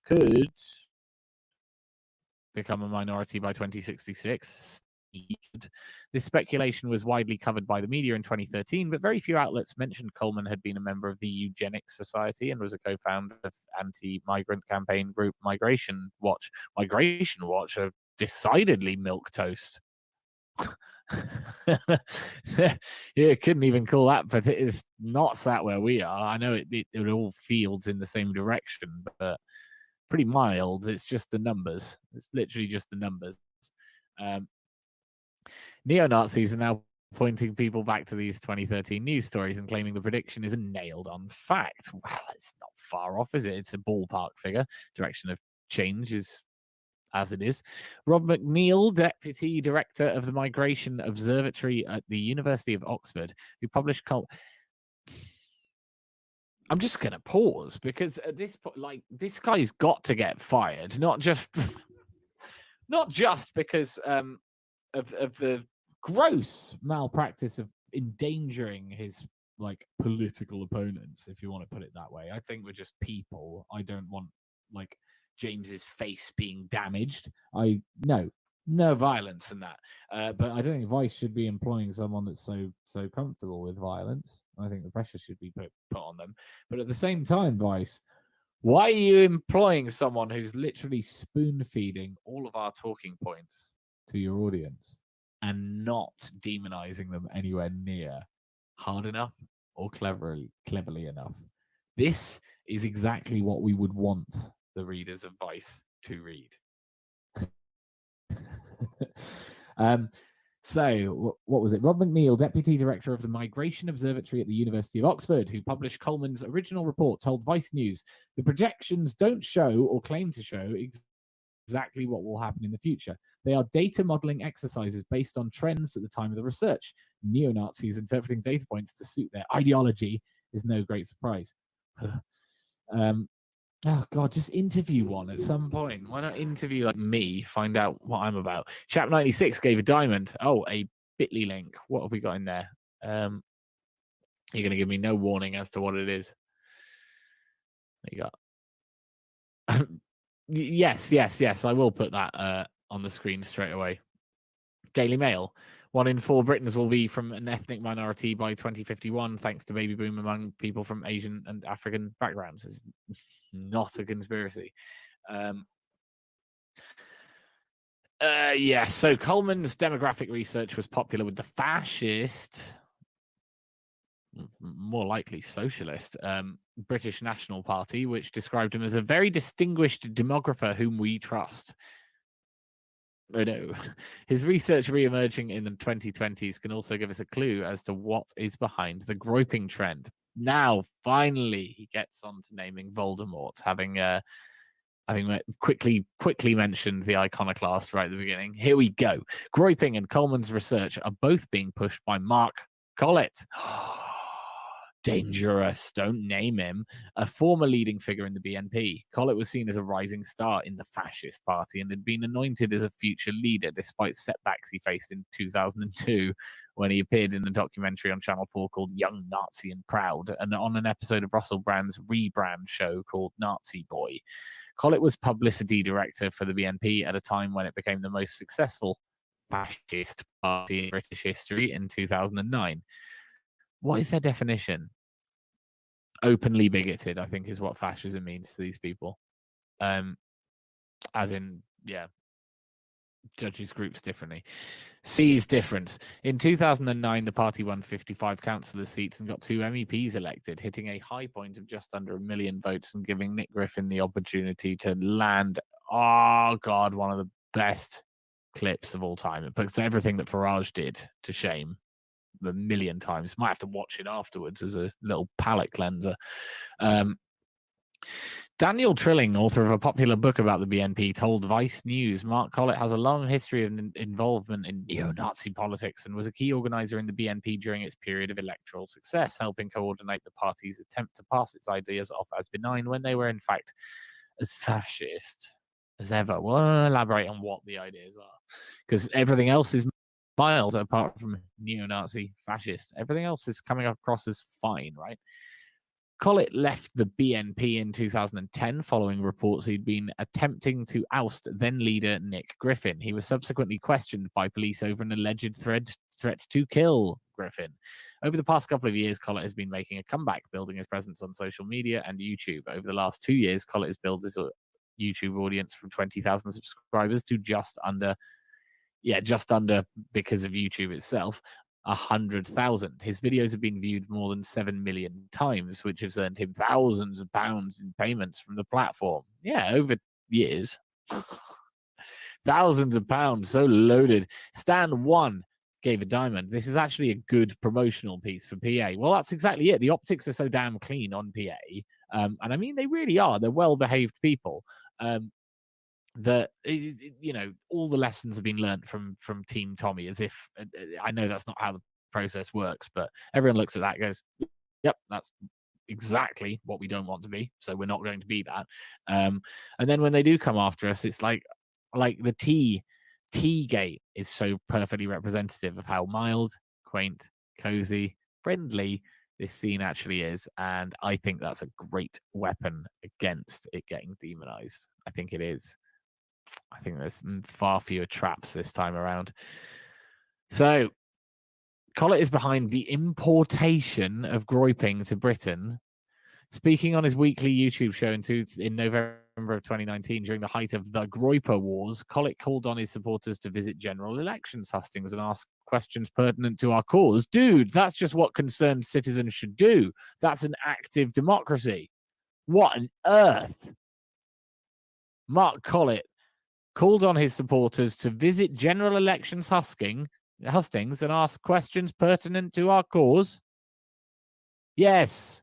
could become a minority by 2066. This speculation was widely covered by the media in 2013, but very few outlets mentioned Coleman had been a member of the Eugenics Society and was a co-founder of anti-migrant campaign group Migration Watch. Migration Watch, a decidedly milquetoast. You couldn't even call that, but it is not sat where we are. I know it all fields in the same direction, but pretty mild. It's just the numbers. It's literally just the numbers. Neo-Nazis are now pointing people back to these 2013 news stories and claiming the prediction is a nailed-on fact. Well, it's not far off, is it? It's a ballpark figure. Direction of change is as it is. Rob McNeill, Deputy Director of the Migration Observatory at the University of Oxford, who published... I'm just going to pause because at this point, like, this guy's got to get fired, not just because of the gross malpractice of endangering his like political opponents, if you want to put it that way. I think we're just people. I don't want like James's face being damaged. No violence in that. But I don't think Vice should be employing someone that's so comfortable with violence. I think the pressure should be put on them. But at the same time, Vice, why are you employing someone who's literally spoon feeding all of our talking points to your audience and not demonizing them anywhere near hard enough or cleverly enough? This is exactly what we would want the readers of Vice to read. So, what was it? Rob McNeill, Deputy Director of the Migration Observatory at the University of Oxford, who published Coleman's original report, told Vice News, the projections don't show or claim to show exactly what will happen in the future. They are data modeling exercises based on trends at the time of the research. Neo-Nazis interpreting data points to suit their ideology is no great surprise. Oh, God, just interview one at some point. Why not interview like me, find out what I'm about? Chap96 gave a diamond. Oh, a bit.ly link. What have we got in there? You're going to give me no warning as to what it is. There you go. Yes. I will put that on the screen straight away. Daily Mail. 1 in 4 Britons will be from an ethnic minority by 2051, thanks to baby boom among people from Asian and African backgrounds. It's not a conspiracy. So Coleman's demographic research was popular with the fascist, more likely socialist, British National Party, which described him as a very distinguished demographer whom we trust. I know. His research re-emerging in the 2020s can also give us a clue as to what is behind the groyping trend. Now, finally, he gets on to naming Voldemort, having quickly mentioned the iconoclast right at the beginning. Here we go. Groyping and Coleman's research are both being pushed by Mark Collett. Dangerous, don't name him. A former leading figure in the BNP. Collett was seen as a rising star in the fascist party and had been anointed as a future leader despite setbacks he faced in 2002 when he appeared in a documentary on Channel 4 called Young, Nazi and Proud and on an episode of Russell Brand's rebrand show called Nazi Boy. Collett was publicity director for the BNP at a time when it became the most successful fascist party in British history in 2009. What is their definition? Openly bigoted, I think, is what fascism means to these people. As in, judges groups differently. Sees difference. In 2009, the party won 55 councillor seats and got 2 MEPs elected, hitting a high point of just under 1 million votes and giving Nick Griffin the opportunity to land, one of the best clips of all time. It puts everything that Farage did to shame. 1 million times. Might have to watch it afterwards as a little palate cleanser. Daniel Trilling, author of a popular book about the BNP, told Vice News Mark Collett has a long history of involvement in neo-Nazi politics and was a key organizer in the BNP during its period of electoral success, helping coordinate the party's attempt to pass its ideas off as benign when they were in fact as fascist as ever. We'll elaborate on what the ideas are, because everything else is mild apart from neo-Nazi fascist. Everything else is coming across as fine, right? Collett left the BNP in 2010 following reports he'd been attempting to oust then-leader Nick Griffin. He was subsequently questioned by police over an alleged threat to kill Griffin. Over the past couple of years, Collett has been making a comeback, building his presence on social media and YouTube. Over the last 2 years, Collett has built his YouTube audience from 20,000 subscribers to just under, because of YouTube itself, 100,000. His videos have been viewed more than 7 million times, which has earned him thousands of pounds in payments from the platform. Yeah, over years. Thousands of pounds, so loaded. Stan 1 gave a diamond. This is actually a good promotional piece for PA. Well, that's exactly it. The optics are so damn clean on PA. And I mean, they really are. They're well-behaved people. That all the lessons have been learned from Team Tommy, as if I know that's not how the process works, but everyone looks at that and goes, yep, that's exactly what we don't want to be, so we're not going to be that. And then when they do come after us, it's like the T gate is so perfectly representative of how mild, quaint, cozy, friendly this scene actually is, and I think that's a great weapon against it getting demonized. I think it is. I think there's far fewer traps this time around. So, Collett is behind the importation of groyping to Britain. Speaking on his weekly YouTube show in November of 2019, during the height of the Groyper Wars, Collett called on his supporters to visit general elections hustings and ask questions pertinent to our cause. Dude, that's just what concerned citizens should do. That's an active democracy. What on earth? Mark Collett called on his supporters to visit general elections hustings and ask questions pertinent to our cause. Yes.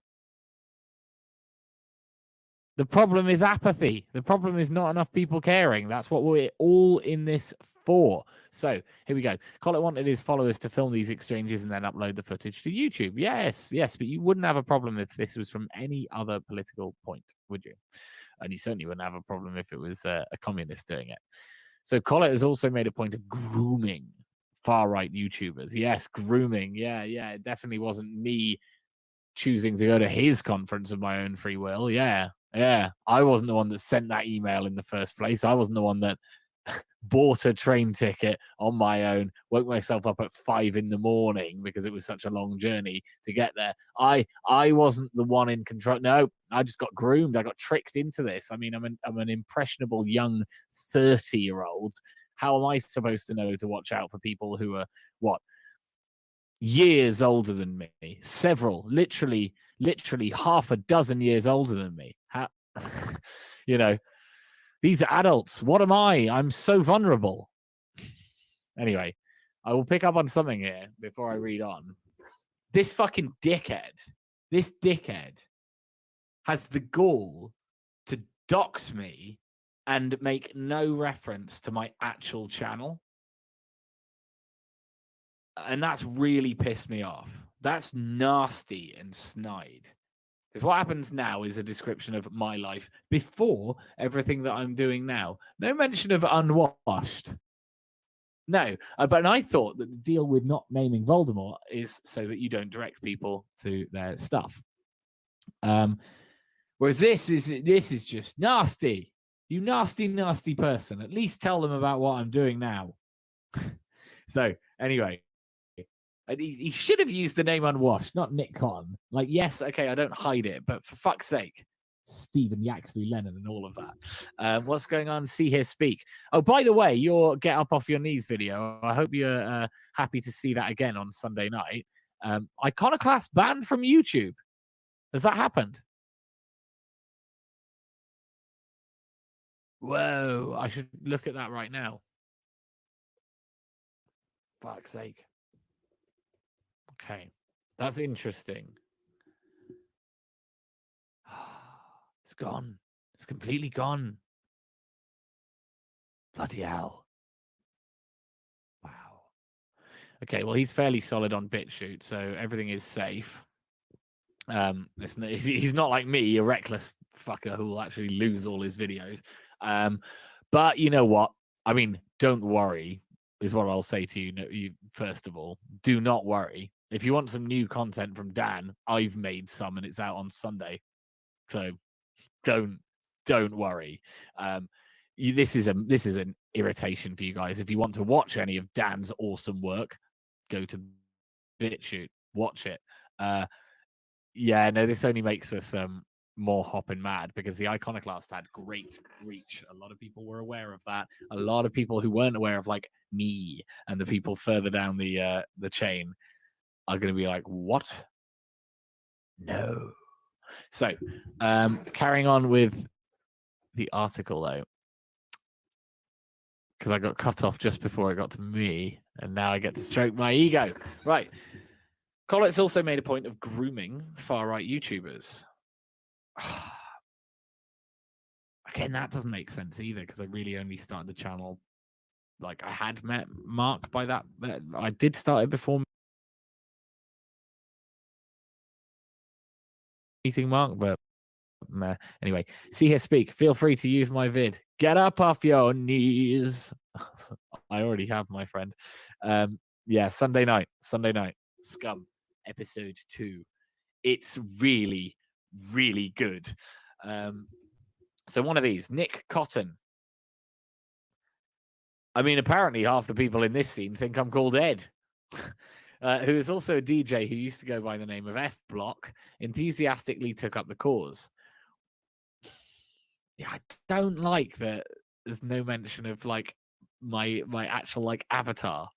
The problem is apathy. The problem is not enough people caring. That's what we're all in this for. So here we go. Collett wanted his followers to film these exchanges and then upload the footage to YouTube. Yes, but you wouldn't have a problem if this was from any other political point, would you? And you certainly wouldn't have a problem if it was a communist doing it. So Collett has also made a point of grooming far-right YouTubers. Yes, grooming. Yeah. It definitely wasn't me choosing to go to his conference of my own free will. Yeah. I wasn't the one that sent that email in the first place. I wasn't the one that bought a train ticket on my own, woke myself up at 5 a.m. because it was such a long journey to get there. I wasn't the one in control. No, I just got groomed. I got tricked into this. I mean, I'm an impressionable young 30-year-old. How am I supposed to know to watch out for people who are years older than me? Several, literally half a dozen years older than me. How, these are adults. What am I? I'm so vulnerable. Anyway, I will pick up on something here before I read on. This fucking dickhead, has the gall to dox me and make no reference to my actual channel. And that's really pissed me off. That's nasty and snide. Because what happens now is a description of my life before everything that I'm doing now. No mention of unwashed. No, but I thought that the deal with not naming Voldemort is so that you don't direct people to their stuff. Whereas this is just nasty. You nasty person. At least tell them about what I'm doing now. So anyway, he should have used the name Unwashed, not Nick Cotton. Like, yes, okay, I don't hide it, but for fuck's sake, Stephen Yaxley Lennon and all of that. What's going on? See Here Speak. Oh, by the way, your Get Up Off Your Knees video, I hope you're happy to see that again on Sunday night. Iconoclast banned from YouTube. Has that happened? Whoa, I should look at that right now. Fuck's sake. Okay, that's interesting. It's gone. It's completely gone. Bloody hell. Wow. Okay, well, he's fairly solid on BitChute, so everything is safe. He's not like me, a reckless fucker who will actually lose all his videos. But you know what? I mean, don't worry, is what I'll say to you. First of all, do not worry. If you want some new content from Dan, I've made some and it's out on Sunday. So don't worry. This is an irritation for you guys. If you want to watch any of Dan's awesome work, go to BitChute, watch it. Yeah, no, this only makes us more hopping mad because the Iconoclast had great reach. A lot of people were aware of that. A lot of people who weren't aware of, like me and the people further down the chain, are going to be like, "What? No." So, carrying on with the article though, because I got cut off just before it got to me, and now I get to stroke my ego. Right. Collett's also made a point of grooming far-right YouTubers. Again, that doesn't make sense either, because I really only started the channel, like, I had met Mark by that. I did start it before meeting Mark, but anyway, see here, speak. Feel free to use my vid. Get up off your knees. I already have, my friend. Yeah, Sunday night, Scum, episode 2. It's really, really good. So one of these, Nick Cotton. I mean, apparently half the people in this scene think I'm called Ed. Who is also a DJ who used to go by the name of F Block, enthusiastically took up the cause. Yeah, I don't like that there's no mention of like my actual like avatar,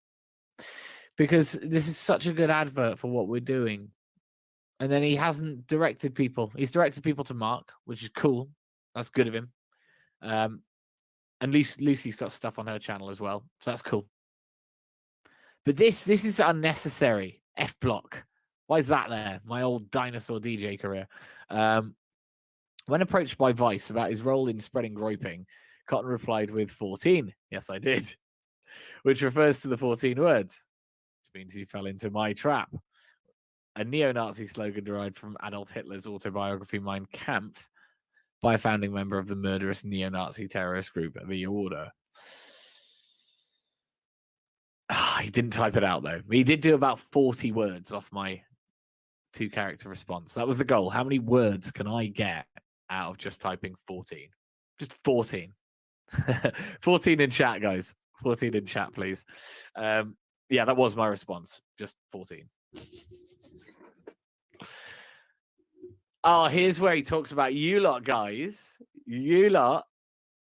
because this is such a good advert for what we're doing. And then he hasn't directed people. He's directed people to Mark, which is cool. That's good of him. And Lucy's got stuff on her channel as well, so that's cool. But this is unnecessary. F Block. Why is that there? My old dinosaur DJ career. When approached by Vice about his role in spreading groyping, Cotton replied with 14. Yes, I did. Which refers to the 14 words, which means he fell into my trap. A neo-Nazi slogan derived from Adolf Hitler's autobiography Mein Kampf by a founding member of the murderous neo-Nazi terrorist group, The Order. He didn't type it out, though. He did do about 40 words off my 2-character response. That was the goal. How many words can I get out of just typing 14? Just 14. 14 in chat, guys. 14 in chat, please. Yeah, that was my response. Just 14. Oh, here's where he talks about you lot, guys. You lot.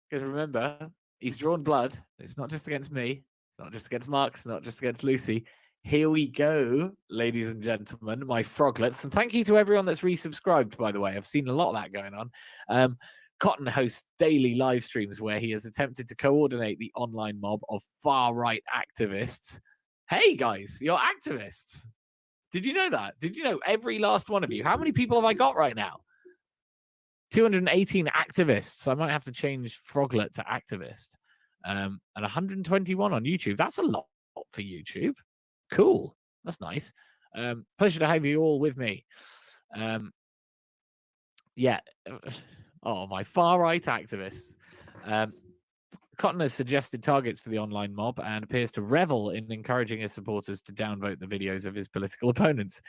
Because remember, he's drawn blood. It's not just against me. It's not just against Mark. It's not just against Lucy. Here we go, ladies and gentlemen, my froglets. And thank you to everyone that's resubscribed, by the way. I've seen a lot of that going on. Cotton hosts daily live streams where he has attempted to coordinate the online mob of far-right activists. Hey, guys, you're activists. Did you know that? Did you know every last one of you? How many people have I got right now? 218 activists. I might have to change froglet to activist. And 121 on YouTube. That's a lot for YouTube. Cool. That's nice. Pleasure to have you all with me. Yeah. Oh, my far-right activists. Cotton has suggested targets for the online mob and appears to revel in encouraging his supporters to downvote the videos of his political opponents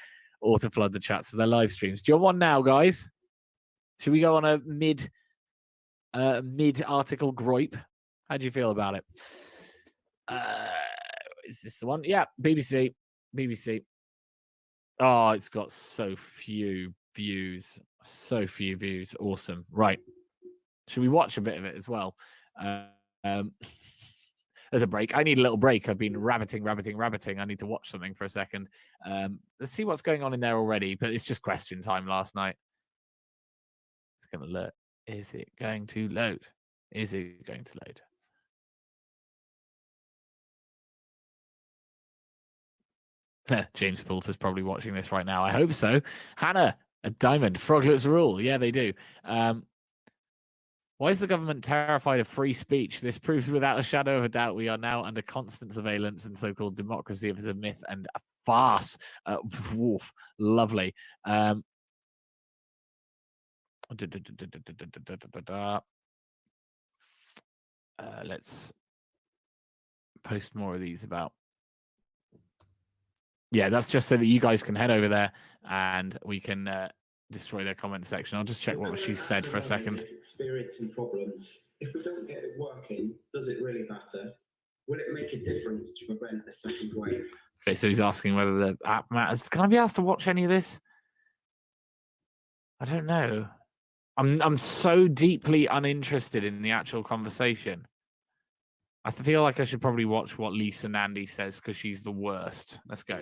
or to flood the chats of their live streams. Do you want one now, guys? Should we go on a mid-article groyp? How do you feel about it? Is this the one? Yeah, BBC. Oh, it's got so few views. Awesome. Right. Should we watch a bit of it as well? There's a break. I need a little break. I've been rabbiting. I need to watch something for a second. Let's see what's going on in there already, but it's just question time last night. It's going to load. Is it going to load? James Poulter's probably watching this right now. I hope so. Hannah, a diamond. Froglets rule. Yeah, they do. Why is the government terrified of free speech? This proves without a shadow of a doubt we are now under constant surveillance, and so-called democracy is a myth and a farce. Woof, lovely. Let's post more of these about. Yeah, that's just so that you guys can head over there and we can destroy their comment section. I'll just check what she said for a second. Experiencing problems. If we don't get it working, does it really matter? Will it make a difference to prevent a second wave? Okay, so he's asking whether the app matters. Can I be asked to watch any of this? I don't know. I'm so deeply uninterested in the actual conversation. I feel like I should probably watch what Lisa Nandy says because she's the worst. Let's go.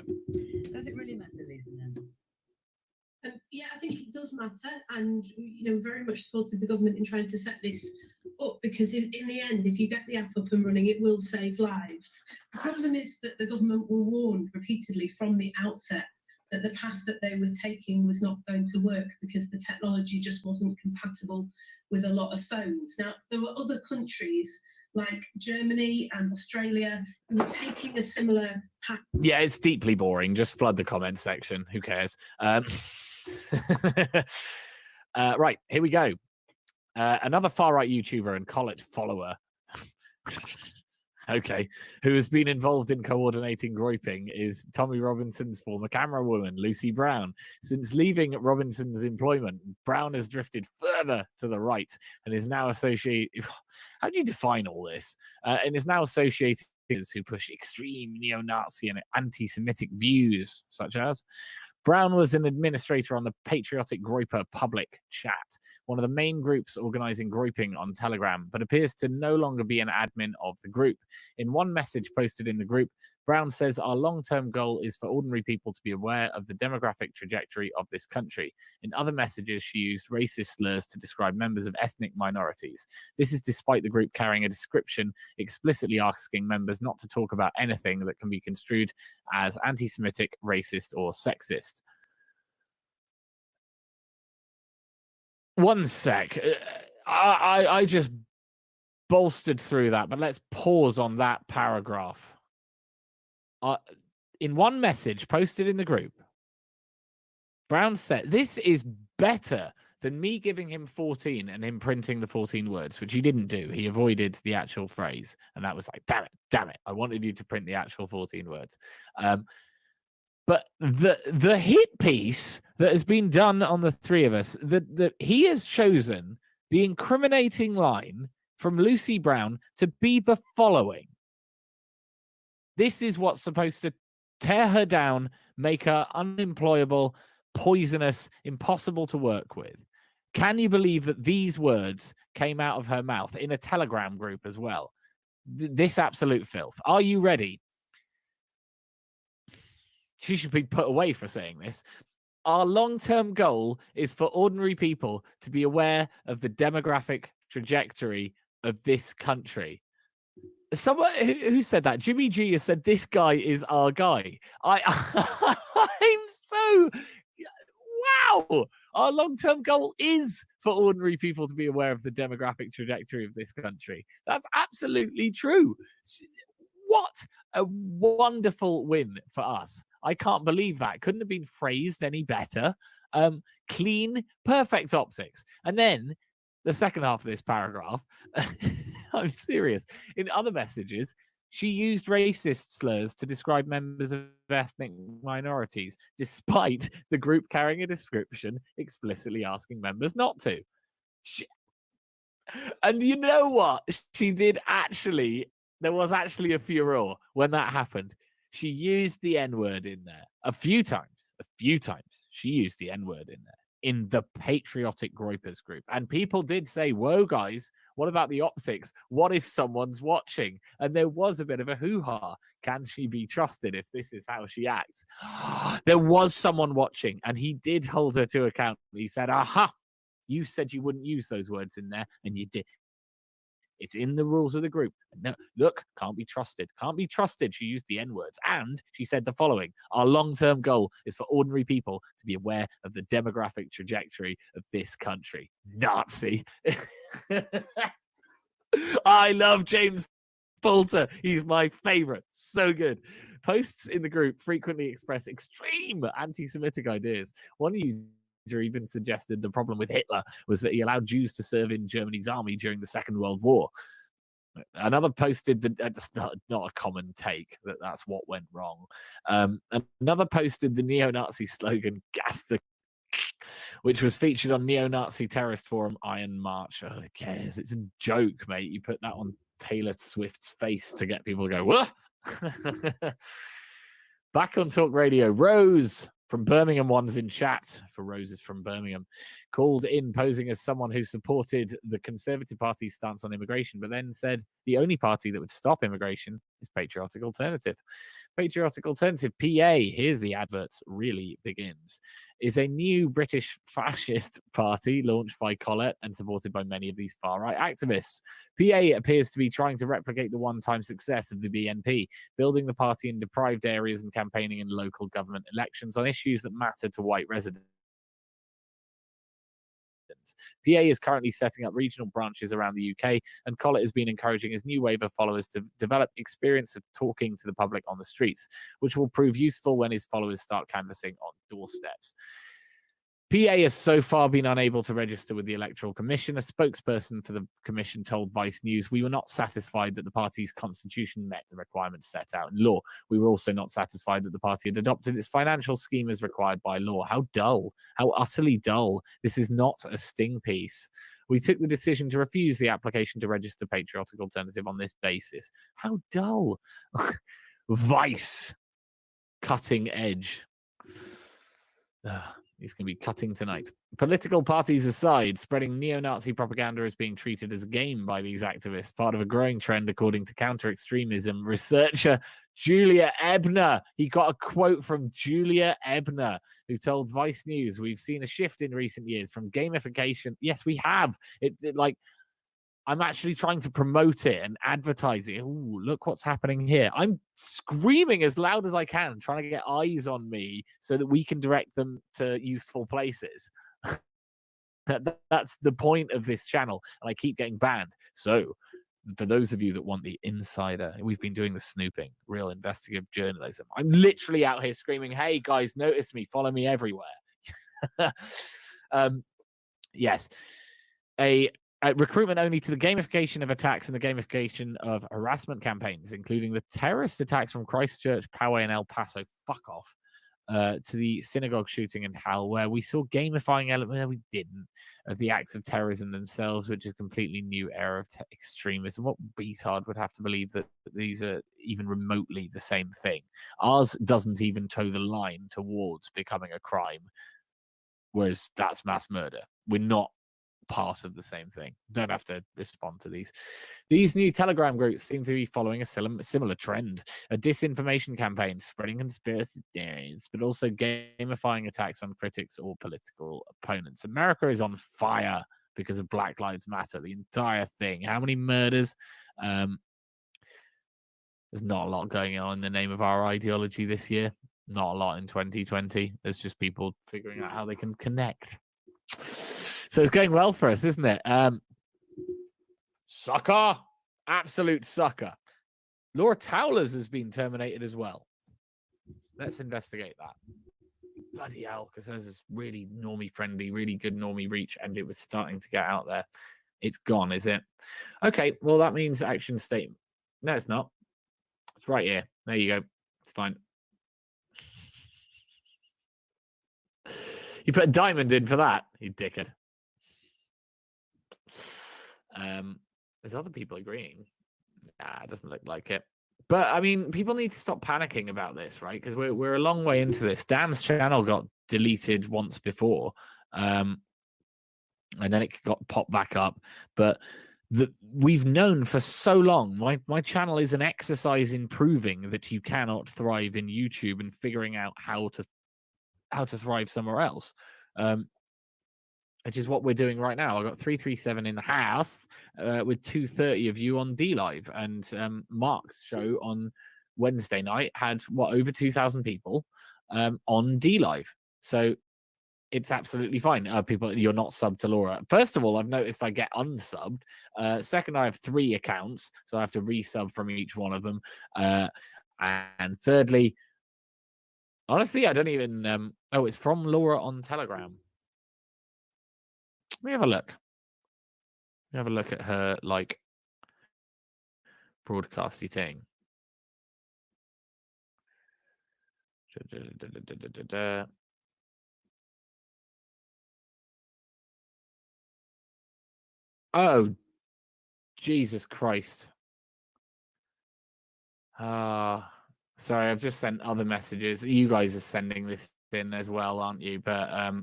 Does it really matter, Lisa Nandy? Yeah, I think it does matter, and very much supported the government in trying to set this up, because in the end, if you get the app up and running, it will save lives. The problem is that the government were warned repeatedly from the outset that the path that they were taking was not going to work because the technology just wasn't compatible with a lot of phones. Now, there were other countries like Germany and Australia who were taking a similar path. Yeah, it's deeply boring. Just flood the comment section. Who cares? Right, here we go. Another far-right YouTuber and Collet follower, okay, who has been involved in coordinating groyping is Tommy Robinson's former camera woman, Lucy Brown. Since leaving Robinson's employment, Brown has drifted further to the right and is now associated... How do you define all this? And is now associated who push extreme neo-Nazi and anti-Semitic views, such as... Brown was an administrator on the Patriotic Groyper public chat, one of the main groups organizing groyping on Telegram, but appears to no longer be an admin of the group. In one message posted in the group, Brown says our long-term goal is for ordinary people to be aware of the demographic trajectory of this country. In other messages, she used racist slurs to describe members of ethnic minorities. This is despite the group carrying a description explicitly asking members not to talk about anything that can be construed as anti-Semitic, racist, or sexist. One sec. I just bolstered through that, but let's pause on that paragraph. In one message posted in the group, Brown said, this is better than me giving him 14 and him printing the 14 words, which he didn't do. He avoided the actual phrase. And that was like, damn it. I wanted you to print the actual 14 words. But the hit piece that has been done on the three of us, that he has chosen the incriminating line from Lucy Brown to be the following. This is what's supposed to tear her down, make her unemployable, poisonous, impossible to work with. Can you believe that these words came out of her mouth in a Telegram group as well? This absolute filth. Are you ready? She should be put away for saying this. Our long-term goal is for ordinary people to be aware of the demographic trajectory of this country. Someone who said that, Jimmy G, has said this guy is our guy. I'm so wow. Our long-term goal is for ordinary people to be aware of the demographic trajectory of this country. That's absolutely true. What a wonderful win for us. I can't believe that. Couldn't have been phrased any better. Clean, perfect optics. And then the second half of this paragraph, I'm serious. In other messages, she used racist slurs to describe members of ethnic minorities, despite the group carrying a description explicitly asking members not to. And you know what? She did actually, there was actually a furore when that happened. She used the N-word in there a few times. She used the N-word in there. In the Patriotic Groypers group. And people did say, whoa, guys, what about the optics? What if someone's watching? And there was a bit of a hoo-ha. Can she be trusted if this is how she acts? There was someone watching, and he did hold her to account. He said, aha, you said you wouldn't use those words in there, and you did. It's in the rules of the group. No, look, can't be trusted. Can't be trusted. She used the N-words. And she said the following. Our long-term goal is for ordinary people to be aware of the demographic trajectory of this country. Nazi. I love James Poulter. He's my favorite. So good. Posts in the group frequently express extreme anti-Semitic ideas. One user even suggested the problem with Hitler was that he allowed Jews to serve in Germany's army during the Second World War. Another posted that's not a common take that's what went wrong. Another posted the neo-Nazi slogan "Gas the," which was featured on neo-Nazi terrorist forum Iron March. Oh, who cares? It's a joke, mate. You put that on Taylor Swift's face to get people to go, what? Back on Talk Radio, Rose from Birmingham one's in chat for Roses from Birmingham, called in posing as someone who supported the Conservative Party's stance on immigration, but then said the only party that would stop immigration is Patriotic Alternative. Patriotic Alternative, PA, here's the adverts, really begins, is a new British fascist party launched by Collett and supported by many of these far-right activists. PA appears to be trying to replicate the one-time success of the BNP, building the party in deprived areas and campaigning in local government elections on issues that matter to white residents. PA is currently setting up regional branches around the UK, and Collett has been encouraging his new wave of followers to develop experience of talking to the public on the streets, which will prove useful when his followers start canvassing on doorsteps. PA has so far been unable to register with the Electoral Commission. A spokesperson for the Commission told Vice News, "We were not satisfied that the party's constitution met the requirements set out in law. We were also not satisfied that the party had adopted its financial scheme as required by law." How dull. How utterly dull. This is not a sting piece. "We took the decision to refuse the application to register Patriotic Alternative on this basis." How dull. Vice. Cutting edge. He's going to be cutting tonight. Political parties aside, spreading neo-Nazi propaganda is being treated as a game by these activists, part of a growing trend according to counter-extremism researcher Julia Ebner. He got a quote from Julia Ebner, who told Vice News, "We've seen a shift in recent years from gamification." Yes, we have. Like, I'm actually trying to promote it and advertise it. Ooh, look what's happening here. I'm screaming as loud as I can, trying to get eyes on me so that we can direct them to useful places. That's the point of this channel, and I keep getting banned. So, for those of you that want the insider, we've been doing the snooping, real investigative journalism. I'm literally out here screaming, "Hey guys, notice me, follow me everywhere." Yes. Recruitment only to the gamification of attacks and the gamification of harassment campaigns, including the terrorist attacks from Christchurch, Poway, and El Paso, fuck off, to the synagogue shooting in Hull, where we saw gamifying elements, we didn't, of the acts of terrorism themselves, which is a completely new era of extremism. What retard would have to believe that these are even remotely the same thing? Ours doesn't even toe the line towards becoming a crime, whereas that's mass murder. We're not part of the same thing. Don't have to respond to these. These new Telegram groups seem to be following a similar trend, a disinformation campaign, spreading conspiracy theories, but also gamifying attacks on critics or political opponents. America is on fire because of Black Lives Matter, the entire thing. How many murders? There's not a lot going on in the name of our ideology this year. Not a lot in 2020. There's just people figuring out how they can connect. So it's going well for us, isn't it? Sucker. Absolute sucker. Laura Towlers has been terminated as well. Let's investigate that. Bloody hell, because hers is really normie friendly, really good normie reach, and it was starting to get out there. It's gone, is it? Okay, well, that means action statement. No, it's not. It's right here. There you go. It's fine. You put a diamond in for that, you dickhead. There's other people agreeing. Nah, it doesn't look like it. But I mean, people need to stop panicking about this, right? Because we're a long way into this. Dan's channel got deleted once before, and then it got popped back up. But we've known for so long. My channel is an exercise in proving that you cannot thrive in YouTube and figuring out how to thrive somewhere else. Which is what we're doing right now. I got 337 in the house with 230 of you on D Live, and Mark's show on Wednesday night had over 2,000 people on D Live. So it's absolutely fine. People, you're not subbed to Laura. First of all, I've noticed I get unsubbed. Second, I have 3 accounts, so I have to resub from each one of them. And thirdly, honestly, I don't even. Oh, it's from Laura on Telegram. Let me have a look. Have a look at her broadcasty thing. Oh, Jesus Christ. Sorry, I've just sent other messages. You guys are sending this in as well, aren't you? But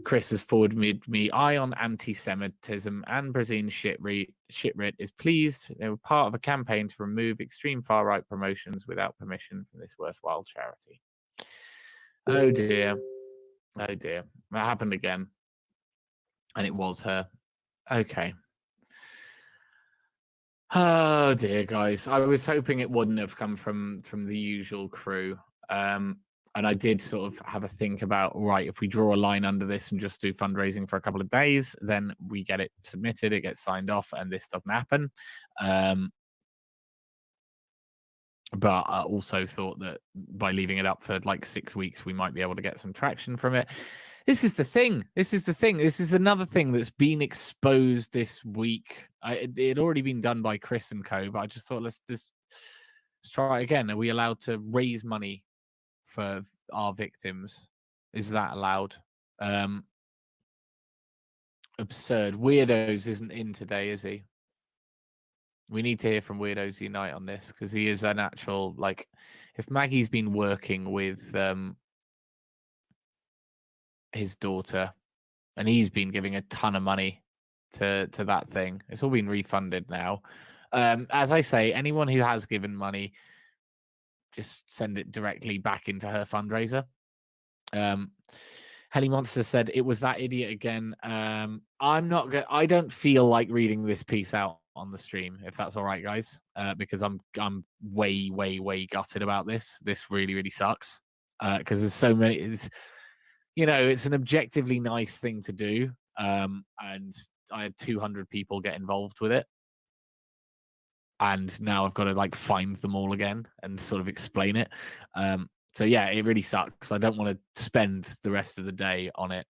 Chris has forwarded me eye on anti-Semitism and Brazilian shitwrit is pleased they were part of a campaign to remove extreme far-right promotions without permission from this worthwhile charity. Oh dear. Oh dear. That happened again. And it was her. Okay. Oh dear, guys. I was hoping it wouldn't have come from the usual crew. And I did sort of have a think about, right, if we draw a line under this and just do fundraising for a couple of days, then we get it submitted, it gets signed off, and this doesn't happen. But I also thought that by leaving it up for like 6 weeks, we might be able to get some traction from it. This is the thing. This is another thing that's been exposed this week. It had already been done by Chris and co, but I just thought let's try it again. Are we allowed to raise money for our victims? Is that allowed? Absurd. Weirdos isn't in today, is he? We need to hear from Weirdos Unite on this, because he is an actual, like, if Maggie's been working with his daughter and he's been giving a ton of money to that thing, it's all been refunded now. As I say, anyone who has given money, just send it directly back into her fundraiser. Helly Monster said it was that idiot again. I don't feel like reading this piece out on the stream, if that's all right, guys, because I'm way gutted about this. This really sucks, because there's so many. It's an objectively nice thing to do, and I had 200 people get involved with it, and now I've got to like find them all again and sort of explain it. So yeah, it really sucks. I don't want to spend the rest of the day on it.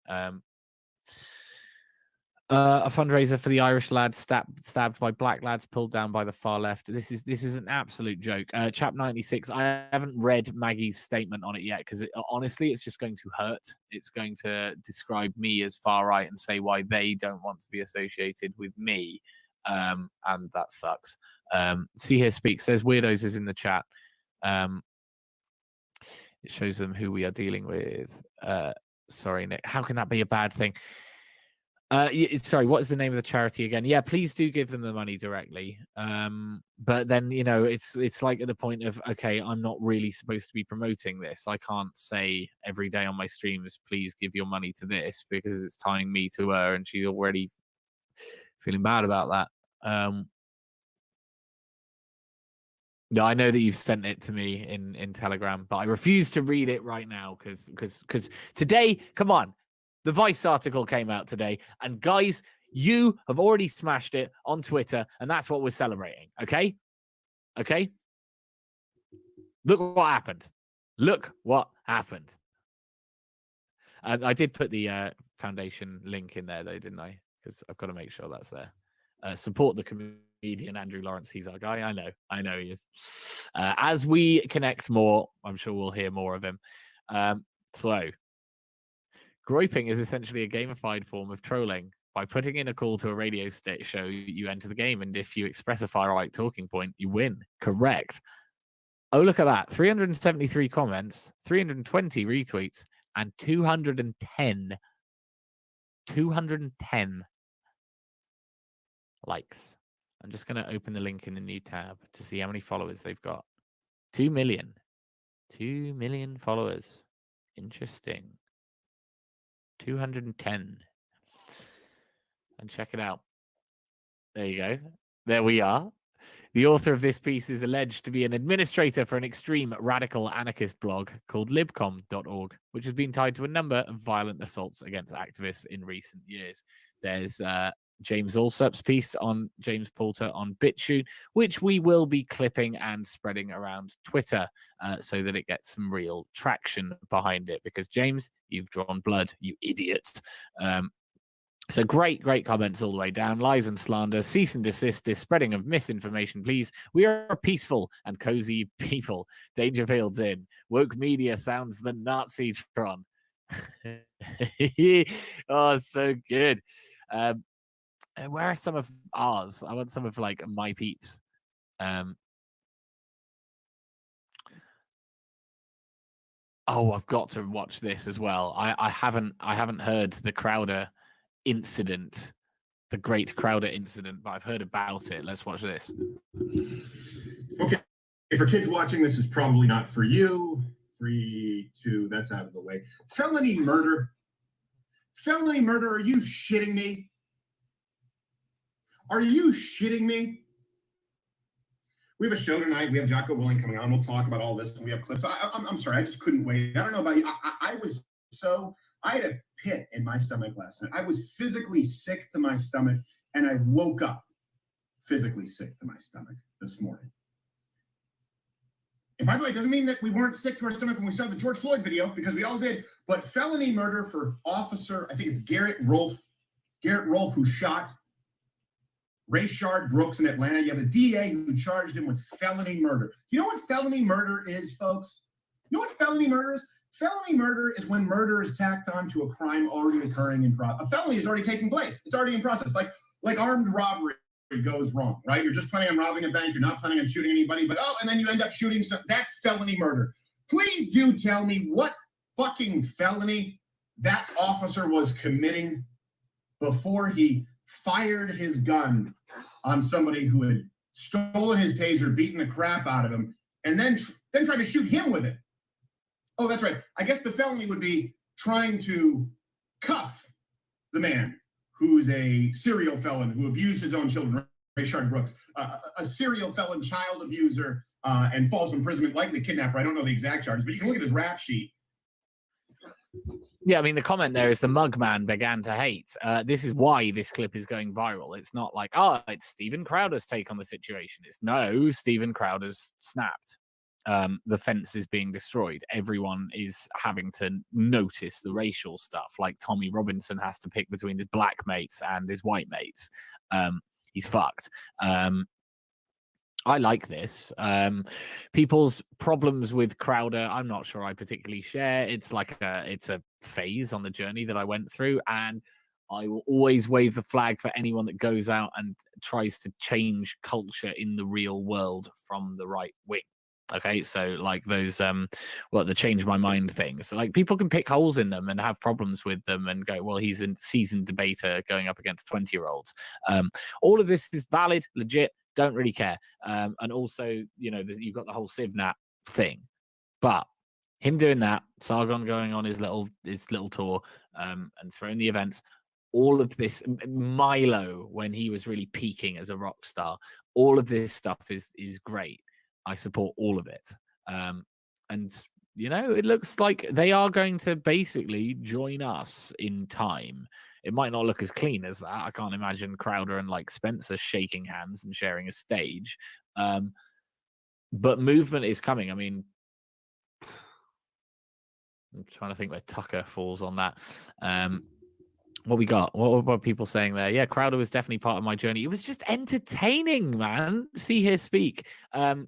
A fundraiser for the Irish lads stabbed by black lads pulled down by the far left. This is an absolute joke. Chap 96. I haven't read Maggie's statement on it yet because honestly, it's just going to hurt. It's going to describe me as far right and say why they don't want to be associated with me, and that sucks. See Here Speaks says Weirdos is in the chat. It shows them who we are dealing with. Sorry, Nick. How can that be a bad thing? Sorry, what is the name of the charity again? Yeah, please do give them the money directly. But then, it's like at the point of, okay, I'm not really supposed to be promoting this. I can't say every day on my streams, please give your money to this, because it's tying me to her and she's already feeling bad about that. No, I know that you've sent it to me in Telegram, but I refuse to read it right now because today, come on, the Vice article came out today, and guys, you have already smashed it on Twitter, and that's what we're celebrating. Okay. Look what happened. I did put the foundation link in there though, didn't I? Because I've got to make sure that's there. Support the comedian Andrew Lawrence. He's our guy. I know he is. As we connect more, I'm sure we'll hear more of him. So, groyping is essentially a gamified form of trolling. By putting in a call to a radio show, you enter the game, and if you express a far-right talking point, you win. Correct. Oh, look at that. 373 comments, 320 retweets, and 210 likes. I'm just going to open the link in the new tab to see how many followers they've got. 2 million. 2 million followers. Interesting. 210. And check it out. There you go. There we are. The author of this piece is alleged to be an administrator for an extreme radical anarchist blog called libcom.org, which has been tied to a number of violent assaults against activists in recent years. There's James Allsup's piece on James Poulter on BitChute, which we will be clipping and spreading around Twitter so that it gets some real traction behind it. Because, James, you've drawn blood, you idiot. So great comments all the way down. Lies and slander, cease and desist this spreading of misinformation, please. We are a peaceful and cozy people. Dangerfield's in. Woke media sounds the Nazi-tron. Oh, so good. Where are some of ours? I want some of like my peeps. Oh, I've got to watch this as well. I haven't heard the Crowder incident, the great Crowder incident, but I've heard about it. Let's watch this. Okay, for kids watching, this is probably not for you. 3, 2, that's out of the way. Felony murder. Felony murder, are you shitting me? Are you shitting me? We have a show tonight. We have Jocko Willing coming on. We'll talk about all this. We have clips. I'm sorry. I just couldn't wait. I don't know about you. I had a pit in my stomach last night. I was physically sick to my stomach, and I woke up physically sick to my stomach this morning. And by the way, it doesn't mean that we weren't sick to our stomach when we saw the George Floyd video, because we all did. But felony murder for officer, I think it's Garrett Rolfe, who shot Rayshard Brooks in Atlanta. You have a DA who charged him with felony murder. Do you know what felony murder is, folks? You know what felony murder is? Felony murder is when murder is tacked on to a crime already occurring in process. A felony is already taking place. It's already in process. Like armed robbery goes wrong, right? You're just planning on robbing a bank. You're not planning on shooting anybody, but and then you end up shooting some. That's felony murder. Please do tell me what fucking felony that officer was committing before he fired his gun on somebody who had stolen his taser, beaten the crap out of him, and then tried to shoot him with it. Oh, that's right. I guess the felony would be trying to cuff the man who's a serial felon who abused his own children, Rayshard Brooks, a serial felon, child abuser, and false imprisonment, likely kidnapper. I don't know the exact charges, but you can look at his rap sheet. Yeah, I mean, the comment there is the mug man began to hate. This is why this clip is going viral. It's not like, it's Steven Crowder's take on the situation. It's no, Steven Crowder's snapped. The fence is being destroyed. Everyone is having to notice the racial stuff. Like Tommy Robinson has to pick between his black mates and his white mates. He's fucked. I like this. People's problems with Crowder, I'm not sure I particularly share. It's a phase on the journey that I went through, and I will always wave the flag for anyone that goes out and tries to change culture in the real world from the right wing. Okay, so like those the change my mind things. Like people can pick holes in them and have problems with them and go, well, he's a seasoned debater going up against 20-year-olds. All of this is valid, legit. Don't really care. And also, you've got the whole Civnat thing. But him doing that, Sargon going on his little tour, and throwing the events, all of this, Milo, when he was really peaking as a rock star, all of this stuff is great. I support all of it. And it looks like they are going to basically join us in time. It might not look as clean as that. I can't imagine Crowder and like Spencer shaking hands and sharing a stage. But movement is coming. I mean, I'm trying to think where Tucker falls on that. What we got? What were people saying there? Yeah, Crowder was definitely part of my journey. It was just entertaining, man. See here speak. That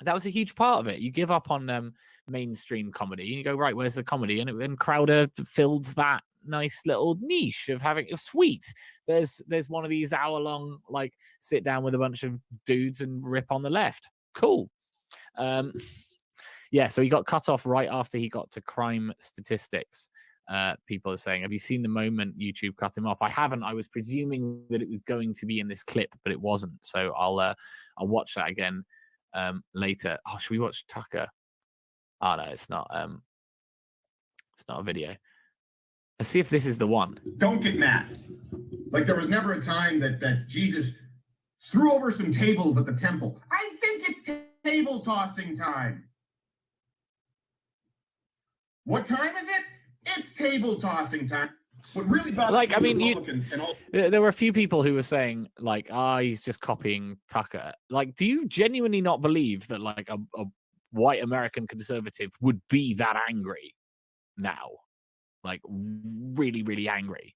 was a huge part of it. You give up on mainstream comedy and you go, right, where's the comedy? And Crowder filled that nice little niche of having sweet. There's one of these hour-long like sit down with a bunch of dudes and rip on the left. Cool. Yeah, so he got cut off right after he got to crime statistics. People are saying, have you seen the moment YouTube cut him off? I haven't. I was presuming that it was going to be in this clip, but it wasn't. So I'll watch that again later. Oh, should we watch Tucker? Oh no, it's not. It's not a video. Let's see if this is the one. Don't get mad. Like there was never a time that Jesus threw over some tables at the temple. I think it's table tossing time. What time is it? It's table tossing time. What really bothers like, I mean, there were a few people who were saying like, he's just copying Tucker. Like, do you genuinely not believe that like a white American conservative would be that angry now? like really, really angry.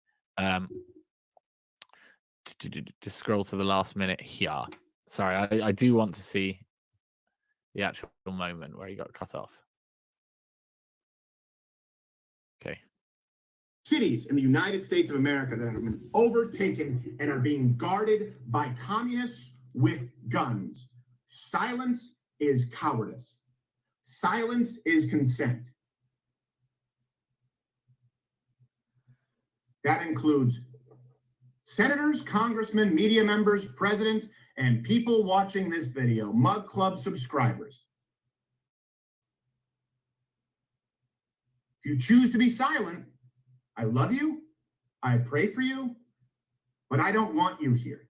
Just scroll to the last minute here. Sorry, I do want to see the actual moment where he got cut off. Okay. Cities in the United States of America that have been overtaken and are being guarded by communists with guns. Silence is cowardice. Silence is consent. That includes senators, congressmen, media members, presidents, and people watching this video, Mug Club subscribers. If you choose to be silent, I love you, I pray for you, but I don't want you here.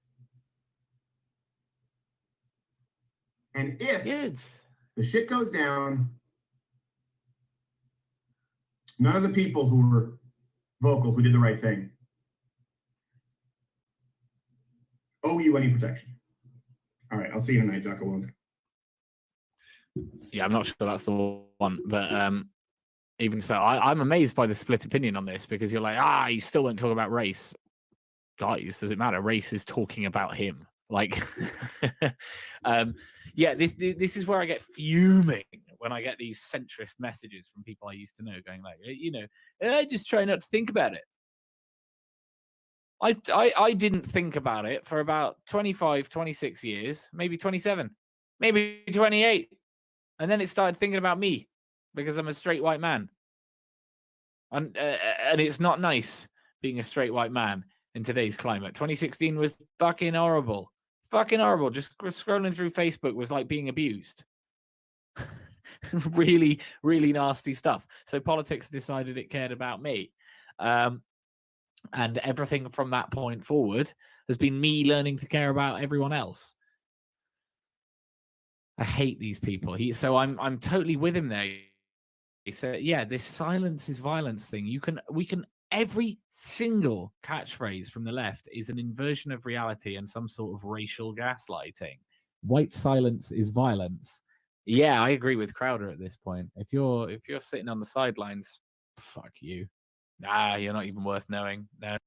And if the shit goes down, none of the people who were vocal, who did the right thing, owe you any protection. All right, I'll see you tonight, Jocko Willens. Yeah, I'm not sure that's the one, but even so, I'm amazed by the split opinion on this, because you're like, you still won't talk about race. Guys, does it matter? Race is talking about him. Like, yeah, this is where I get fuming when I get these centrist messages from people I used to know going like, I just try not to think about it. I didn't think about it for about 25, 26 years, maybe 27, maybe 28. And then it started thinking about me because I'm a straight white man. And it's not nice being a straight white man in today's climate. 2016 was fucking horrible. Fucking horrible. Just scrolling through Facebook was like being abused. Really, really nasty stuff. So politics decided it cared about me. And everything from that point forward has been me learning to care about everyone else. I hate these people. So I'm totally with him there. He said, yeah, this silence is violence thing. Every single catchphrase from the left is an inversion of reality and some sort of racial gaslighting. White silence is violence. Yeah, I agree with Crowder at this point. If you're sitting on the sidelines, fuck you. Nah, you're not even worth knowing. No.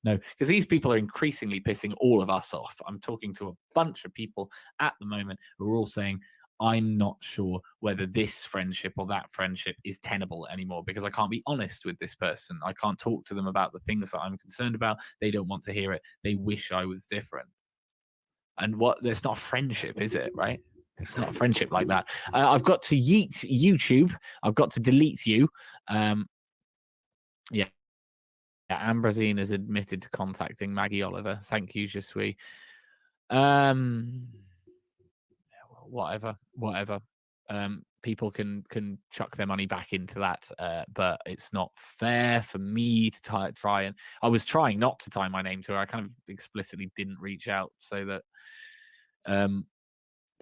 No, because these people are increasingly pissing all of us off. I'm talking to a bunch of people at the moment who are all saying, I'm not sure whether this friendship or that friendship is tenable anymore because I can't be honest with this person. I can't talk to them about the things that I'm concerned about. They don't want to hear it. They wish I was different. And there's not a friendship, is it, right? It's not a friendship like that. I've got to yeet YouTube. I've got to delete you. Yeah, Ambrosine has admitted to contacting Maggie Oliver. Thank you, Je suis. Whatever. People can chuck their money back into that, but it's not fair for me to try and. I was trying not to tie my name to her. I kind of explicitly didn't reach out so that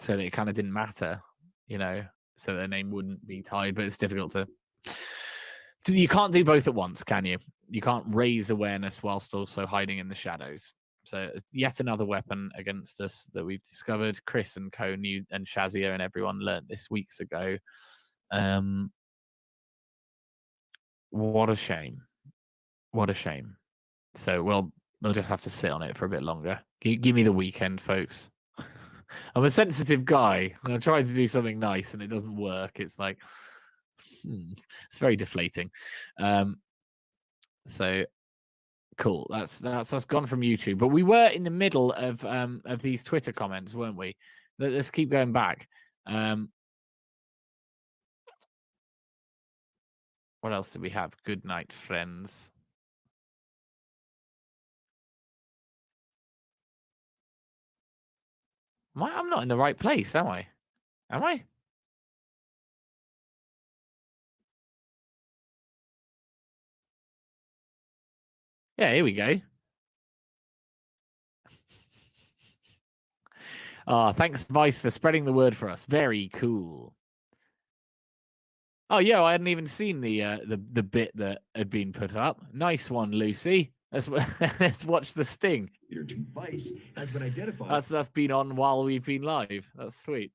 it kind of didn't matter, so their name wouldn't be tied. But it's difficult to. You can't do both at once, can you? You can't raise awareness whilst also hiding in the shadows. So yet another weapon against us that we've discovered. Chris and Co. knew, and Shazia and everyone learned this weeks ago. What a shame. What a shame. So we'll just have to sit on it for a bit longer. Give me the weekend, folks. I'm a sensitive guy, and I try to do something nice, and it doesn't work. It's like, it's very deflating. So cool. That's gone from YouTube, but we were in the middle of these Twitter comments, weren't we? Let's keep going back. What else do we have? Good night, friends. I'm not in the right place, am I? Am I? Yeah, here we go. Thanks, Vice, for spreading the word for us. Very cool. Oh, yeah, I hadn't even seen the bit that had been put up. Nice one, Lucy. Let's watch the sting. To Vice has been identified. That's been on while we've been live. That's sweet.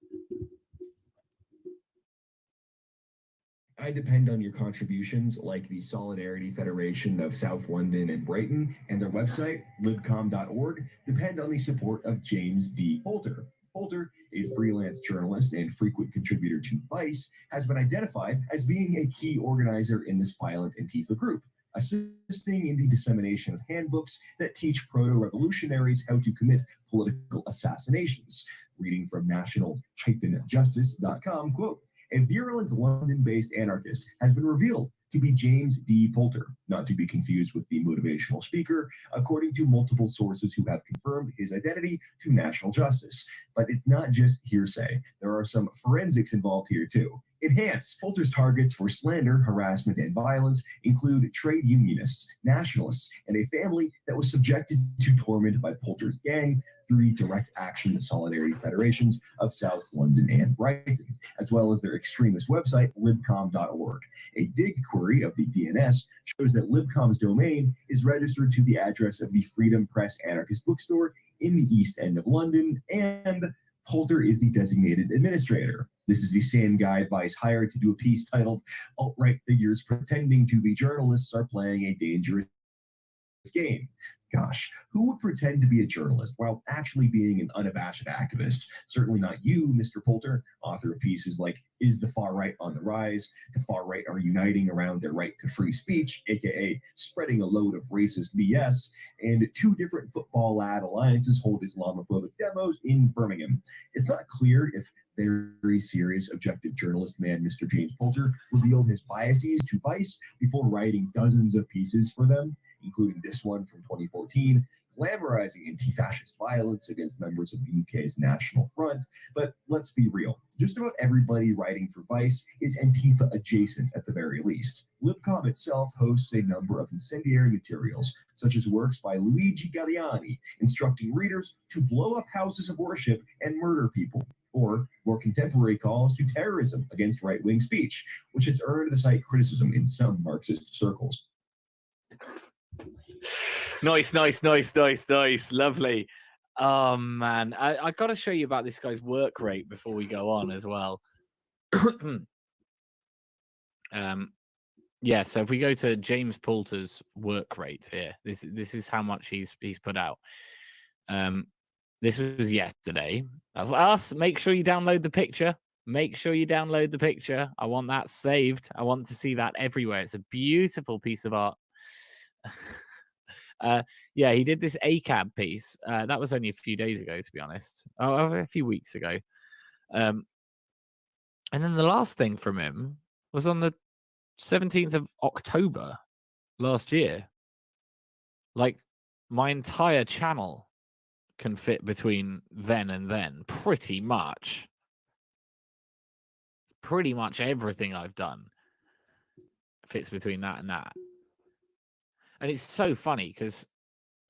I depend on your contributions, like the Solidarity Federation of South London and Brighton and their website, libcom.org, depend on the support of James D. Poulter. Poulter, a freelance journalist and frequent contributor to Vice, has been identified as being a key organizer in this violent Antifa group, assisting in the dissemination of handbooks that teach proto-revolutionaries how to commit political assassinations. Reading from national-justice.com, quote, a virulent London-based anarchist has been revealed to be James D. Poulter, not to be confused with the motivational speaker, according to multiple sources who have confirmed his identity to National Justice. But it's not just hearsay. There are some forensics involved here, too. Enhance. Poulter's targets for slander, harassment, and violence include trade unionists, nationalists, and a family that was subjected to torment by Poulter's gang through direct action Solidarity Federations of South London and Brighton, as well as their extremist website, libcom.org. A dig query of the DNS shows that Libcom's domain is registered to the address of the Freedom Press Anarchist Bookstore in the East End of London, and Poulter is the designated administrator. This is the same guy Vice hired to do a piece titled "Alt-Right Figures Pretending to be Journalists Are Playing a Dangerous Game." Gosh, who would pretend to be a journalist while actually being an unabashed activist? Certainly not you, Mr. Poulter, author of pieces like "Is the Far Right on the Rise? The Far Right Are Uniting Around Their Right to Free Speech," aka Spreading a Load of Racist BS, and two different football lad alliances hold Islamophobic demos in Birmingham. It's not clear if very serious objective journalist man Mr. James Poulter revealed his biases to Vice before writing dozens of pieces for them, including this one from 2014, glamorizing anti-fascist violence against members of the UK's National Front. But let's be real, just about everybody writing for Vice is Antifa adjacent at the very least. Libcom itself hosts a number of incendiary materials, such as works by Luigi Galliani, instructing readers to blow up houses of worship and murder people, or more contemporary calls to terrorism against right-wing speech, which has earned the site criticism in some Marxist circles. Nice. Lovely. Oh, man. I got to show you about this guy's work rate before we go on as well. Yeah, so if we go to James Poulter's work rate here, this is how much he's put out. This was yesterday. That's us. Make sure you download the picture. I want that saved. I want to see that everywhere. It's a beautiful piece of art. Yeah, he did this ACAB piece. That was only a few days ago, to be honest. Oh, a few weeks ago. And then the last thing from him was on the 17th of October last year. Like, my entire channel can fit between then and then, pretty much. Pretty much everything I've done fits between that and that. And it's so funny because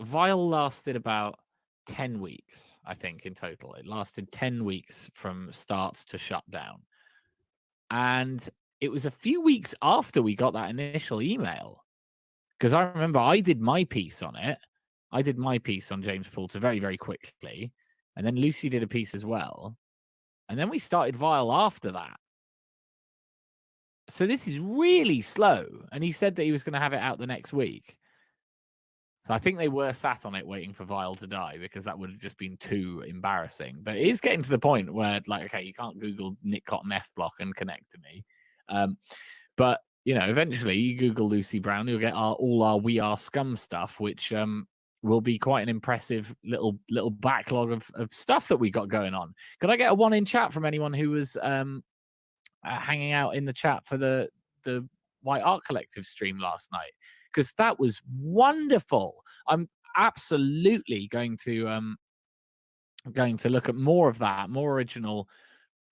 Vile lasted about 10 weeks, I think, in total. It lasted 10 weeks from start to shutdown. And it was a few weeks after we got that initial email. Because I remember I did my piece on it. I did my piece on James Poulter very, very quickly. And then Lucy did a piece as well. And then we started Vile after that. So this is really slow. And he said that he was going to have it out the next week. So I think they were sat on it waiting for Vile to die because that would have just been too embarrassing. But it is getting to the point where, like, okay, you can't Google Nick Cotton F block and connect to me. But, you know, eventually you Google Lucy Brown, you'll get all our We Are Scum stuff, which will be quite an impressive little backlog of stuff that we got going on. Could I get a 1 in chat from anyone who was hanging out in the chat for the White Art Collective stream last night? Because that was wonderful. I'm absolutely going to look at more of that, more original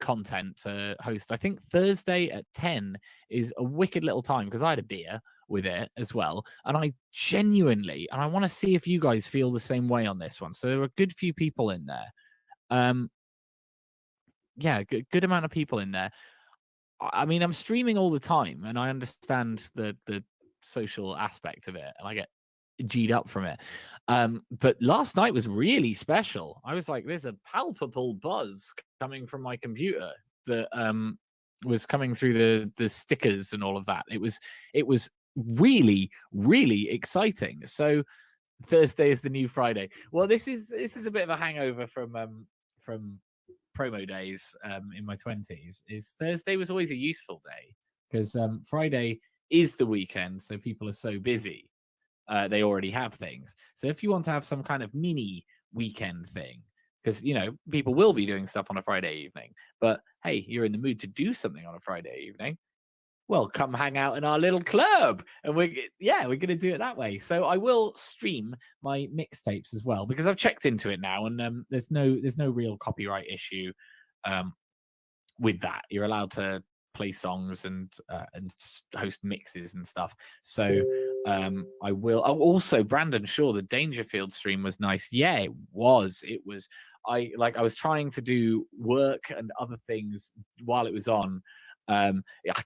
content to host. I think Thursday at 10 is a wicked little time because I had a beer with it as well. And I genuinely, and I want to see if you guys feel the same way on this one. So there are a good few people in there. Yeah, good amount of people in there. I mean, I'm streaming all the time and I understand the social aspect of it, and I get G'd up from it. But last night was really special. I was like, there's a palpable buzz coming from my computer that was coming through the stickers and all of that. It was really, really exciting. So Thursday is the new Friday. Well, this is a bit of a hangover from promo days in my 20s. Is Thursday was always a useful day because Friday is the weekend, so people are so busy. They already have things. So if you want to have some kind of mini weekend thing, because people will be doing stuff on a Friday evening, but hey, you're in the mood to do something on a Friday evening, well, come hang out in our little club, and we're going to do it that way. So I will stream my mixtapes as well because I've checked into it now, and there's no real copyright issue with that. You're allowed to play songs and host mixes and stuff. So I will. Oh, also, Brandon Shaw, the Dangerfield stream was nice. Yeah, it was. I was trying to do work and other things while it was on. I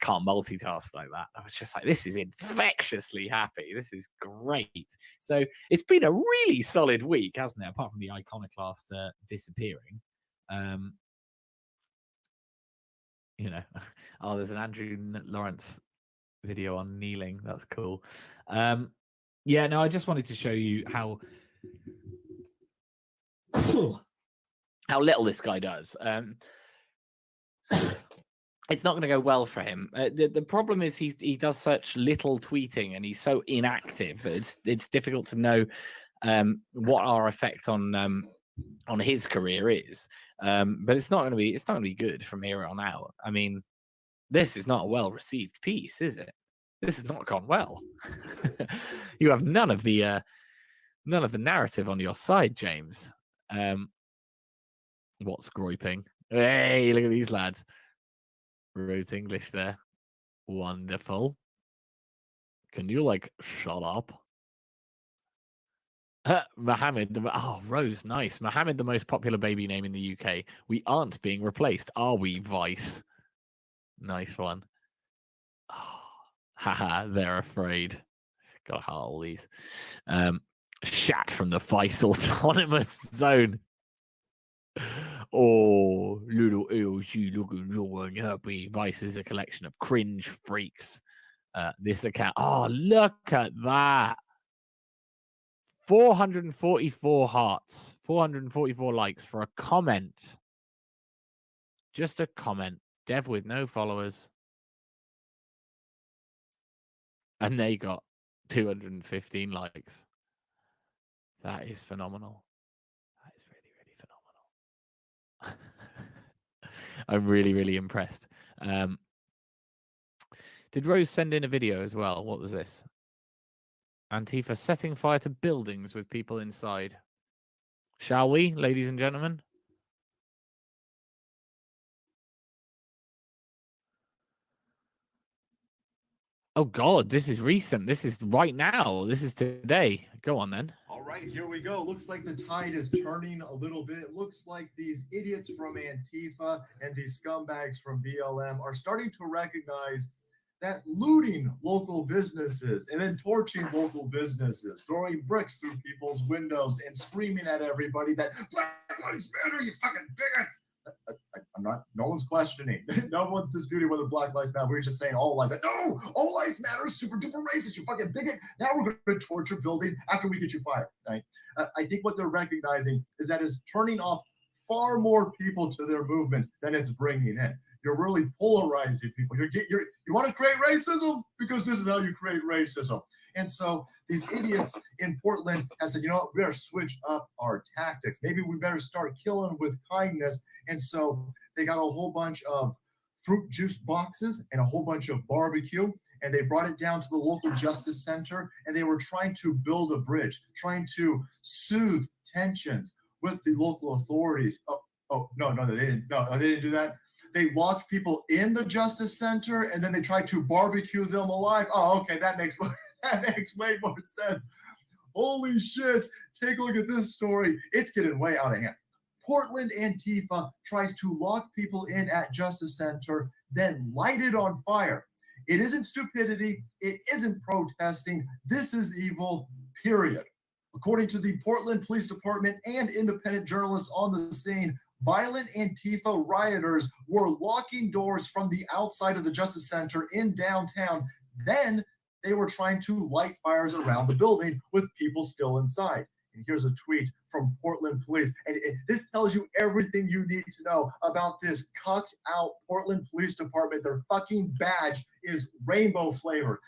can't multitask like that. I was just like, this is infectiously happy. This is great. So it's been a really solid week, hasn't it? Apart from the iconoclast disappearing. Oh, there's an Andrew Lawrence video on kneeling. That's cool. I just wanted to show you how little this guy does. It's not going to go well for him. The problem is he does such little tweeting and he's so inactive that it's difficult to know what our effect on his career is. But it's not going to be good from here on out. I mean, this is not a well received piece, is it? This has not gone well. You have none of the narrative on your side, James. What's groyping? Hey, look at these lads. Wrote English there. Wonderful. Can you shut up? Mohammed. Rose, nice. Mohammed, the most popular baby name in the UK. We aren't being replaced, are we, Vice? Nice one. Oh, haha, they're afraid. Gotta heart all these. Shat from the Vice autonomous zone. Oh, little LG looking real unhappy. Vice is a collection of cringe freaks. This account. Oh, look at that. 444 hearts, 444 likes for a comment. Just a comment. Dev with no followers. And they got 215 likes. That is phenomenal. That is really, really phenomenal. I'm really, really impressed. Did Rose send in a video as well? What was this? Antifa setting fire to buildings with people inside. Shall we, ladies and gentlemen? Oh, God, this is recent. This is right now. This is today. Go on, then. All right, here we go. Looks like the tide is turning a little bit. It looks like these idiots from Antifa and these scumbags from BLM are starting to recognize that looting local businesses and then torching local businesses, throwing bricks through people's windows and screaming at everybody that Black Lives Matter, you fucking bigots. No one's questioning. No one's disputing whether Black Lives Matter. We're just saying all lives. No, all lives matter. Super duper racist. You fucking bigot. Now we're going to torture building after we get you fired. Right? I think what they're recognizing is that is turning off far more people to their movement than it's bringing in. You're really polarizing people. You want to create racism because this is how you create racism. And so these idiots in Portland have said, you know what, we better switch up our tactics. Maybe we better start killing with kindness. And so they got a whole bunch of fruit juice boxes and a whole bunch of barbecue. And they brought it down to the local justice center. And they were trying to build a bridge, trying to soothe tensions with the local authorities. No, they didn't do that. They locked people in the justice center and then they tried to barbecue them alive. Oh, okay, that makes way more sense. Holy shit, take a look at this story. It's getting way out of hand. Portland Antifa tries to lock people in at Justice Center, then light it on fire. It isn't stupidity. It isn't protesting. This is evil, period. According to the Portland Police Department and independent journalists on the scene, violent Antifa rioters were locking doors from the outside of the Justice Center in downtown. Then they were trying to light fires around the building with people still inside. And here's a tweet from Portland Police. And this tells you everything you need to know about this cucked out Portland Police Department. Their fucking badge is rainbow flavored.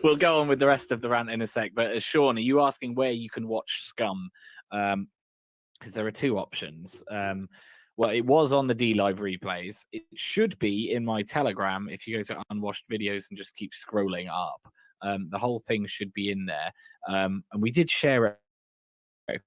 We'll go on with the rest of the rant in a sec. But Sean, are you asking where you can watch Scum? Because there are two options. Well, it was on the D Live replays. It should be in my Telegram if you go to Unwashed Videos and just keep scrolling up. The whole thing should be in there. And we did share it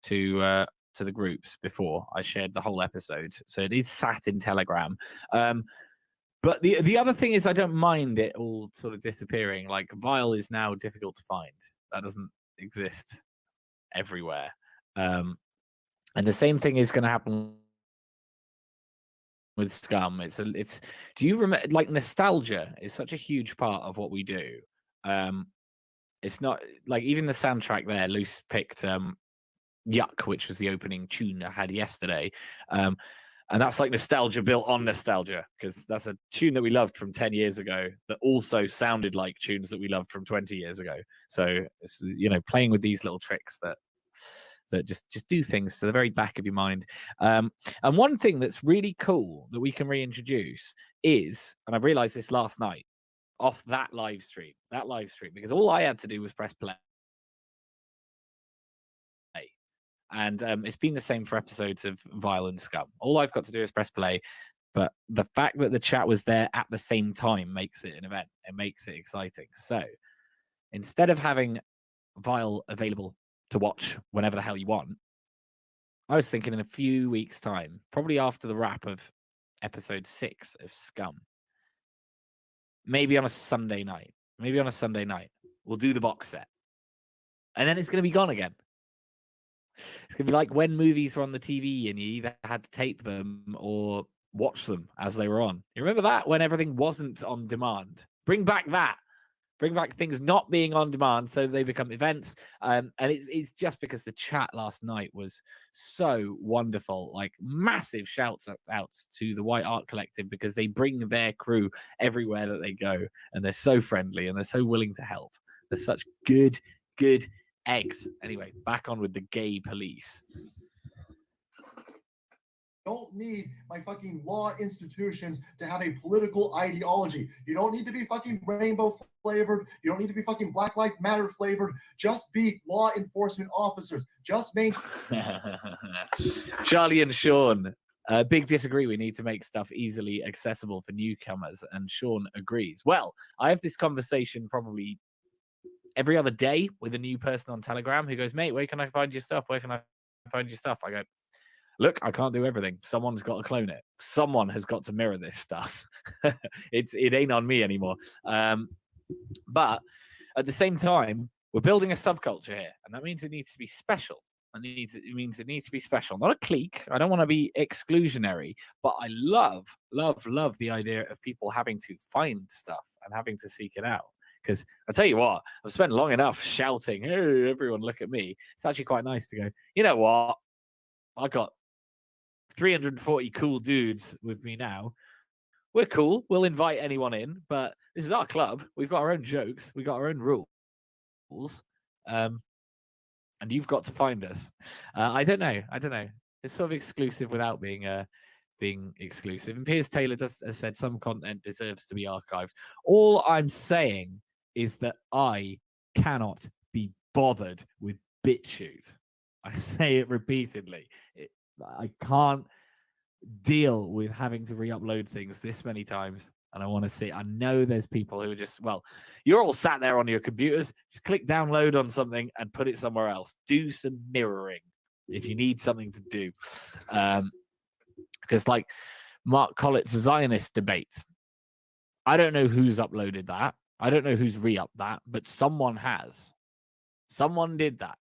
to the groups before. I shared the whole episode. So it is sat in Telegram. But the other thing is I don't mind it all sort of disappearing. Like Vile is now difficult to find. That doesn't exist everywhere. And the same thing is going to happen with Scum. Do you remember, like, nostalgia is such a huge part of what we do. It's not like even the soundtrack there, Luce picked Yuck, which was the opening tune I had yesterday. And that's like nostalgia built on nostalgia, because that's a tune that we loved from 10 years ago that also sounded like tunes that we loved from 20 years ago. So it's, playing with these little tricks that just do things to the very back of your mind. And one thing that's really cool that we can reintroduce is, and I realized this last night off that live stream, because all I had to do was press play. And it's been the same for episodes of Vile and Scum. All I've got to do is press play. But the fact that the chat was there at the same time makes it an event. It makes it exciting. So instead of having Vile available to watch whenever the hell you want, I was thinking in a few weeks' time, probably after the wrap of episode 6 of Scum, maybe on a Sunday night, we'll do the box set. And then it's going to be gone again. It's going to be like when movies were on the TV and you either had to tape them or watch them as they were on. You remember that, when everything wasn't on demand? Bring back that. Bring back things not being on demand so they become events. And it's just because the chat last night was so wonderful. Like, massive shouts out to the White Art Collective, because they bring their crew everywhere that they go. And they're so friendly and they're so willing to help. They're such good eggs. Anyway, back on with the gay police. Don't need my fucking law institutions to have a political ideology. You don't need to be fucking rainbow flavored. You don't need to be fucking Black Lives Matter flavored. Just be law enforcement officers. Just make Charlie and Sean big disagree. We need to make stuff easily accessible for newcomers, and Sean agrees. Well, I have this conversation probably every other day with a new person on Telegram who goes, "Mate, where can I find your stuff? Where can I find your stuff?" I go, "Look, I can't do everything. Someone's got to clone it. Someone has got to mirror this stuff. It ain't on me anymore." But at the same time, we're building a subculture here, and that means it needs to be special. It means it needs to be special, not a clique. I don't want to be exclusionary, but I love the idea of people having to find stuff and having to seek it out. Because I tell you what, I've spent long enough shouting, "Hey, everyone, look at me." It's actually quite nice to go, you know what? I got 340 cool dudes with me now. We're cool. We'll invite anyone in, but this is our club. We've got our own jokes. We've got our own rules. And you've got to find us. I don't know. It's sort of exclusive without being exclusive. And Piers Taylor has said some content deserves to be archived. All I'm saying is that I cannot be bothered with BitChute. I say it repeatedly. I can't deal with having to re-upload things this many times. And I want to see, I know there's people who are just, well, you're all sat there on your computers. Just click download on something and put it somewhere else. Do some mirroring if you need something to do. Because like Mark Collett's Zionist debate, I don't know who's uploaded that. I don't know who's re-upped that, but someone has. Someone did that.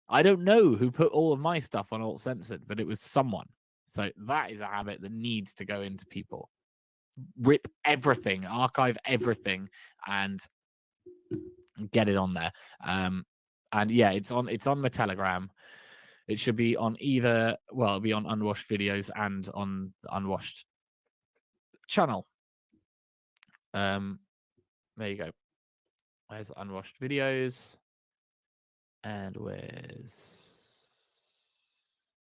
I don't know who put all of my stuff on alt censored, but it was someone. So that is a habit that needs to go into people. Rip everything, archive everything, and get it on there. And yeah, it's on my Telegram. It should be on either, well, it'll be on Unwashed Videos and on the Unwashed channel. There you go. Where's the Unwashed Videos? And where's